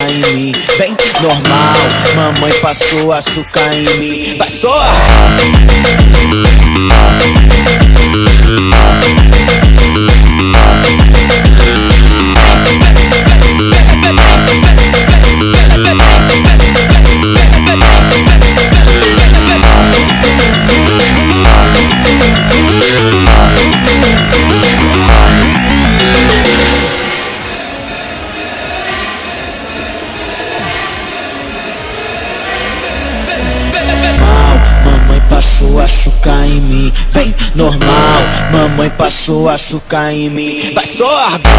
em mim. Vem, normal, mamãe passou açúcar em mim. Passou! Passou açúcar em mim, vem normal, mamãe passou açúcar em mim. Vai sordo!